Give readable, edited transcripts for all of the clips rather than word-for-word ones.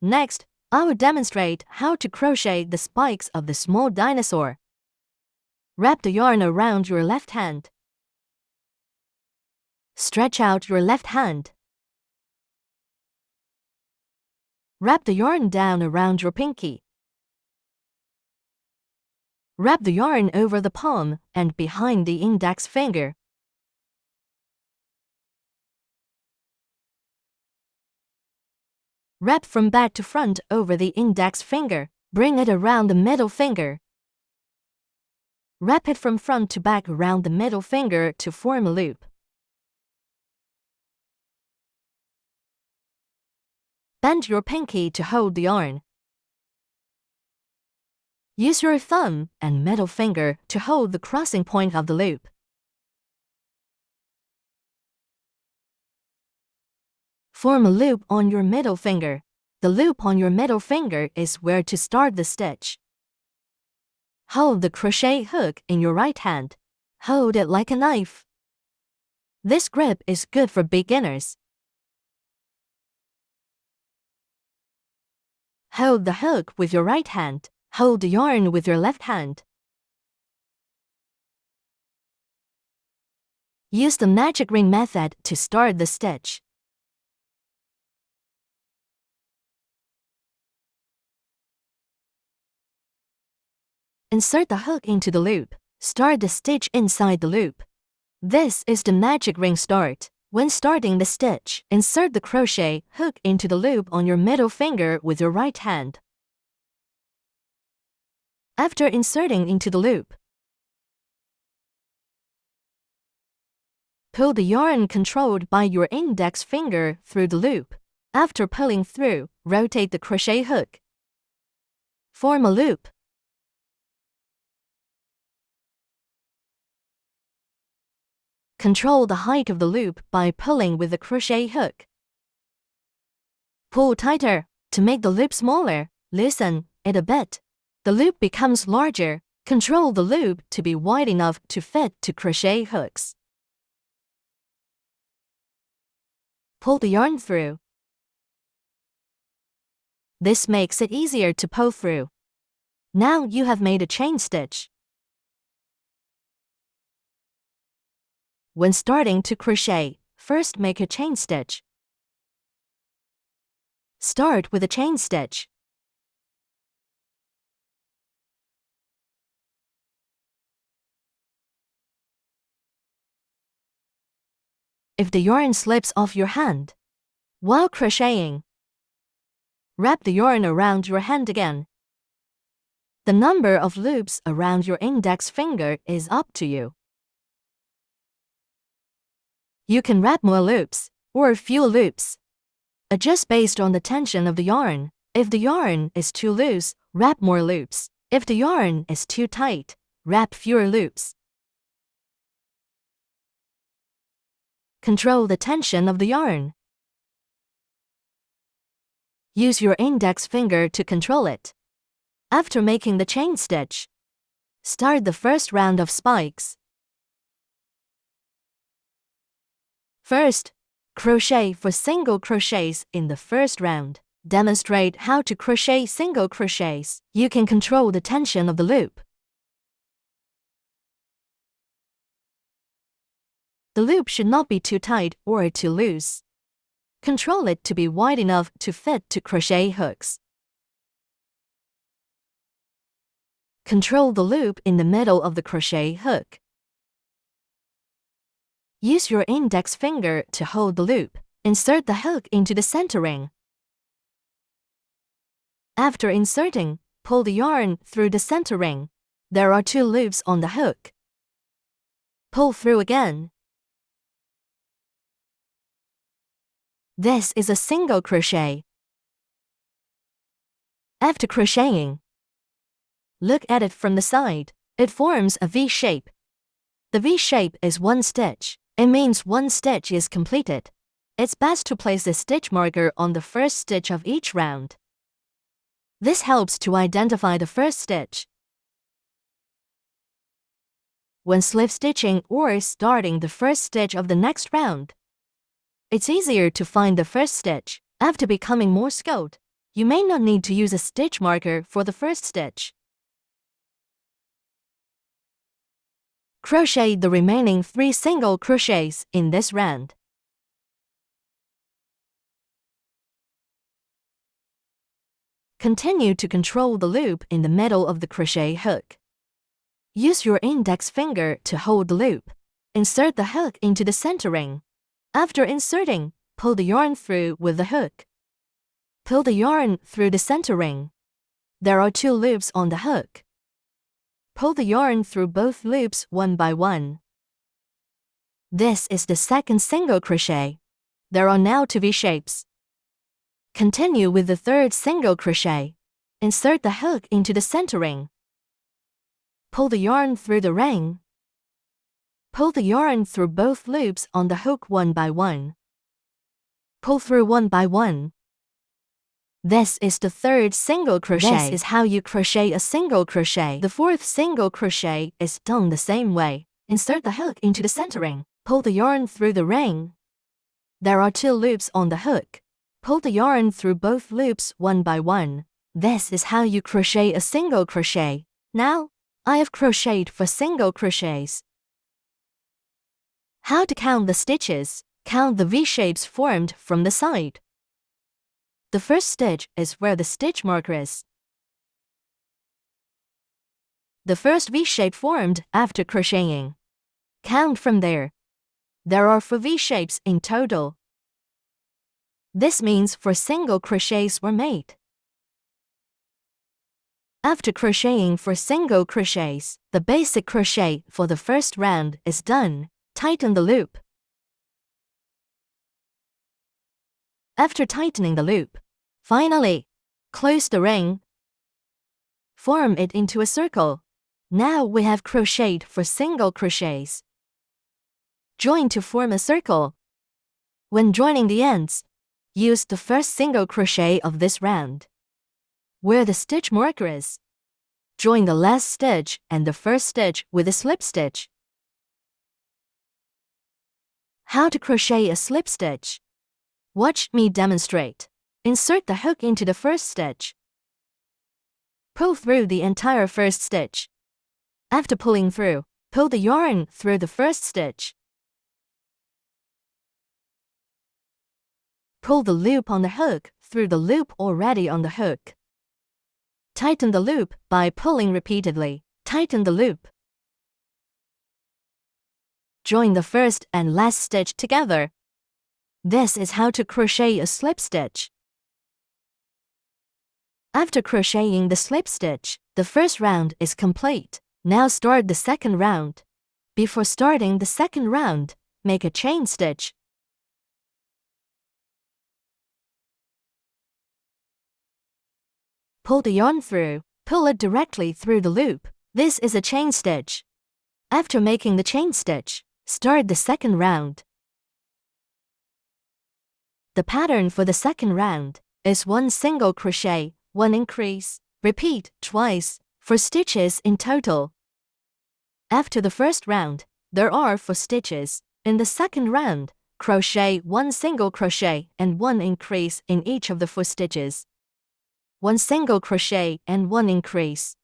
Next, I will demonstrate how to crochet the spikes of the small dinosaur. Wrap the yarn around your left hand. Stretch out your left hand. Wrap the yarn down around your pinky. Wrap the yarn over the palm and behind the index finger. Wrap from back to front over the index finger. Bring it around the middle finger. Wrap it from front to back around the middle finger to form a loop. Bend your pinky to hold the yarn. Use your thumb and middle finger to hold the crossing point of the loop. Form a loop on your middle finger. The loop on your middle finger is where to start the stitch. Hold the crochet hook in your right hand. Hold it like a knife. This grip is good for beginners. Hold the hook with your right hand. Hold the yarn with your left hand. Use the magic ring method to start the stitch. Insert the hook into the loop. Start the stitch inside the loop. This is the magic ring start. When starting the stitch, insert the crochet hook into the loop on your middle finger with your right hand. After inserting into the loop, pull the yarn controlled by your index finger through the loop. After pulling through, rotate the crochet hook. Form a loop. Control the height of the loop by pulling with the crochet hook. Pull tighter. To make the loop smaller, loosen it a bit. The loop becomes larger. Control the loop to be wide enough to fit two crochet hooks. Pull the yarn through. This makes it easier to pull through. Now you have made a chain stitch. When starting to crochet, first make a chain stitch. Start with a chain stitch. If the yarn slips off your hand while crocheting, wrap the yarn around your hand again. The number of loops around your index finger is up to you. You can wrap more loops or fewer loops. Adjust based on the tension of the yarn. If the yarn is too loose, wrap more loops. If the yarn is too tight, wrap fewer loops. Control the tension of the yarn. Use your index finger to control it. After making the chain stitch, start the first round of spikes. First, crochet for single crochets in the first round. Demonstrate how to crochet single crochets. You can control the tension of the loop. The loop should not be too tight or too loose. Control it to be wide enough to fit two crochet hooks. Control the loop in the middle of the crochet hook. Use your index finger to hold the loop. Insert the hook into the center ring. After inserting, pull the yarn through the center ring. There are two loops on the hook. Pull through again. This is a single crochet. After crocheting, look at it from the side. It forms a V shape. The V shape is one stitch. It means one stitch is completed. It's best to place a stitch marker on the first stitch of each round. This helps to identify the first stitch. When slip stitching or starting the first stitch of the next round, it's easier to find the first stitch. After becoming more skilled, You may not need to use a stitch marker for the first stitch. Crochet the remaining 3 single crochets in this round. Continue to control the loop in the middle of the crochet hook. Use your index finger to hold the loop. Insert the hook into the centering. After inserting, pull the yarn through with the hook. Pull the yarn through the centering. There are 2 loops on the hook. Pull the yarn through both loops one by one. This is the second single crochet. There are now 2 V-shapes. Continue with the third single crochet. Insert the hook into the centering. Pull the yarn through the ring. Pull the yarn through both loops on the hook one by one. Pull through one by one. This is the third single crochet. This is how you crochet a single crochet. The fourth single crochet is done the same way. Insert the hook into the centering. Pull the yarn through the ring. There are 2 loops on the hook. Pull the yarn through both loops one by one. This is how you crochet a single crochet. Now, I have crocheted 4 single crochets. How to count the stitches? Count the V-shapes formed from the side. The first stitch is where the stitch marker is. The first V-shape formed after crocheting. Count from there. There are 4 V-shapes in total. This means 4 single crochets were made. After crocheting 4 single crochets, the basic crochet for the first round is done. Tighten the loop. After tightening the loop, finally, close the ring. Form it into a circle. Now we have crocheted 4 single crochets. Join to form a circle. When joining the ends, use the first single crochet of this round. Where the stitch marker is, join the last stitch and the first stitch with a slip stitch. How to crochet a slip stitch? Watch me demonstrate. Insert the hook into the first stitch. Pull through the entire first stitch. After pulling through, pull the yarn through the first stitch. Pull the loop on the hook through the loop already on the hook. Tighten the loop by pulling repeatedly. Tighten the loop. Join the first and last stitch together. This is how to crochet a slip stitch. After crocheting the slip stitch, the first round is complete. Now start the second round. Before starting the second round, make a chain stitch. Pull the yarn through. Pull it directly through the loop. This is a chain stitch. After making the chain stitch, start the second round. The pattern for the second round is 1 single crochet, 1 increase. Repeat twice, 4 stitches in total. After the first round, there are 4 stitches. In the second round, crochet 1 single crochet and 1 increase in each of the 4 stitches. 1 single crochet and 1 increase.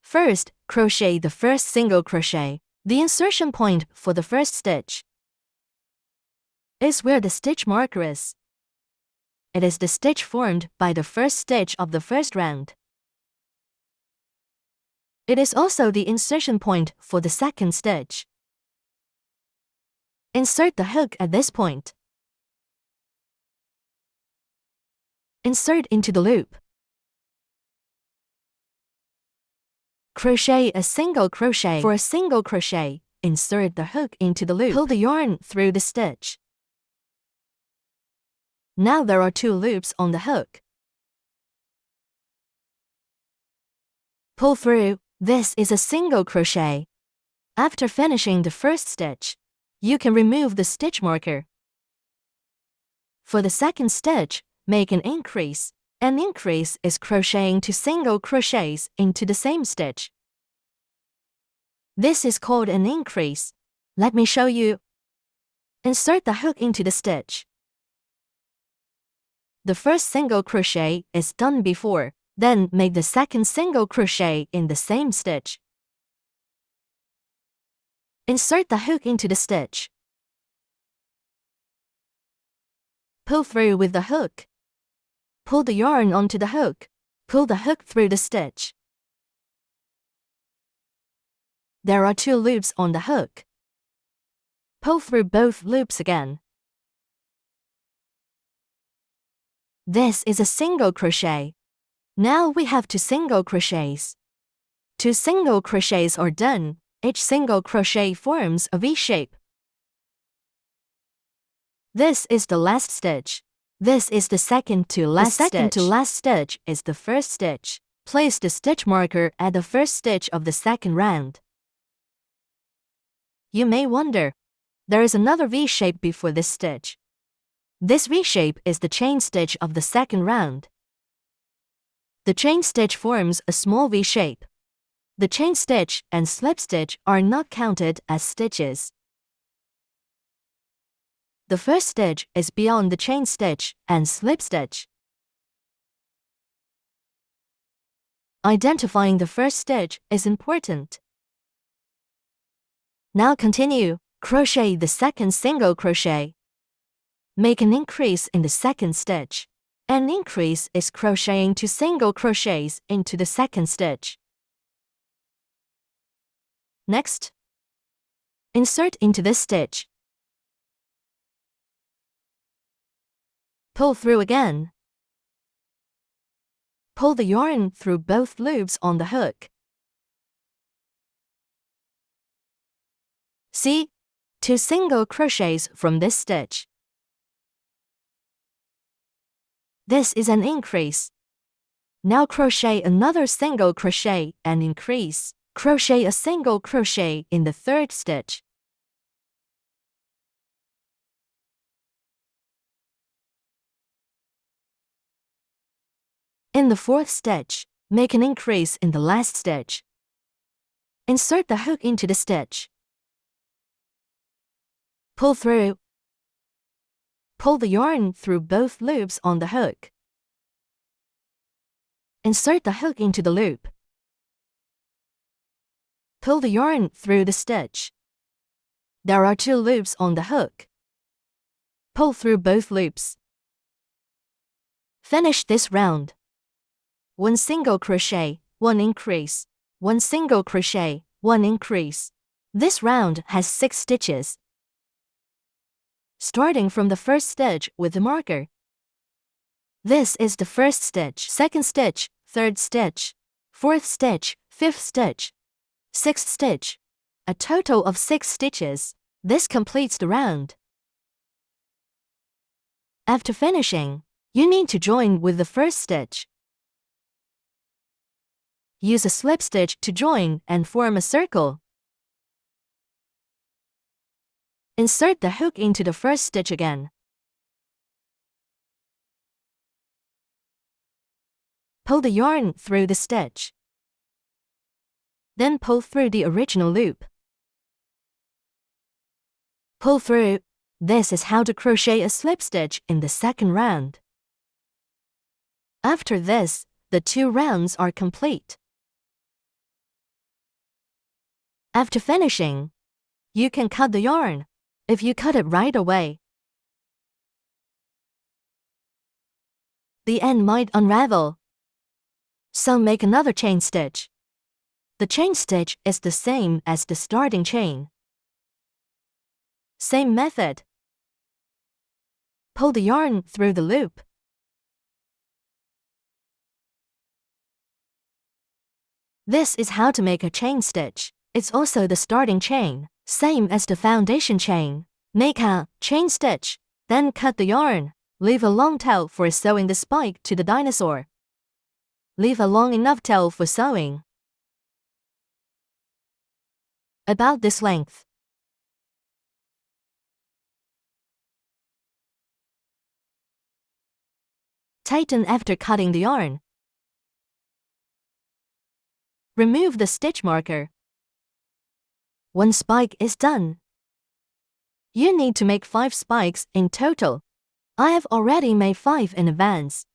First, crochet the first single crochet. The insertion point for the first stitch is where the stitch marker is. It is the stitch formed by the first stitch of the first round. It is also the insertion point for the second stitch. Insert the hook at this point. Insert into the loop. Crochet a single crochet. For a single crochet, insert the hook into the loop. Pull the yarn through the stitch. Now there are 2 loops on the hook. Pull through. This is a single crochet. After finishing the first stitch, you can remove the stitch marker. For the second stitch, make an increase. An increase is crocheting 2 single crochets into the same stitch. This is called an increase. Let me show you. Insert the hook into the stitch. The first single crochet is done before, then make the second single crochet in the same stitch. Insert the hook into the stitch. Pull through with the hook. Pull the yarn onto the hook. Pull the hook through the stitch. There are 2 loops on the hook. Pull through both loops again. This is a single crochet. Now we have 2 single crochets. 2 single crochets are done. Each single crochet forms a V shape. This is the last stitch. This is the second to last stitch. The second to last stitch is the first stitch. Place the stitch marker at the first stitch of the second round. You may wonder, there is another V shape before this stitch. This V shape is the chain stitch of the second round. The chain stitch forms a small V shape. The chain stitch and slip stitch are not counted as stitches. The first stitch is beyond the chain stitch and slip stitch. Identifying the first stitch is important. Now continue. Crochet the second single crochet. Make an increase in the second stitch. An increase is crocheting 2 single crochets into the second stitch. Next, insert into this stitch. Pull through again. Pull the yarn through both loops on the hook. See? 2 single crochets from this stitch. This is an increase. Now crochet another single crochet and increase. Crochet a single crochet in the third stitch. In the fourth stitch, make an increase in the last stitch. Insert the hook into the stitch. Pull through. Pull the yarn through both loops on the hook. Insert the hook into the loop. Pull the yarn through the stitch. There are 2 loops on the hook. Pull through both loops. Finish this round. 1 single crochet, 1 increase. 1 single crochet, 1 increase. This round has 6 stitches. Starting from the first stitch with the marker. This is the first stitch, second stitch, third stitch, fourth stitch, fifth stitch, sixth stitch. A total of 6 stitches. This completes the round. After finishing, you need to join with the first stitch. Use a slip stitch to join and form a circle. Insert the hook into the first stitch again. Pull the yarn through the stitch. Then pull through the original loop. Pull through. This is how to crochet a slip stitch in the second round. After this, the 2 rounds are complete. After finishing, you can cut the yarn. If you cut it right away, the end might unravel. So make another chain stitch. The chain stitch is the same as the starting chain. Same method. Pull the yarn through the loop. This is how to make a chain stitch. It's also the starting chain, same as the foundation chain. Make a chain stitch, then cut the yarn. Leave a long tail for sewing the spike to the dinosaur. Leave a long enough tail for sewing. About this length. Tighten after cutting the yarn. Remove the stitch marker. 1 spike is done. You need to make 5 spikes in total. I have already made 5 in advance.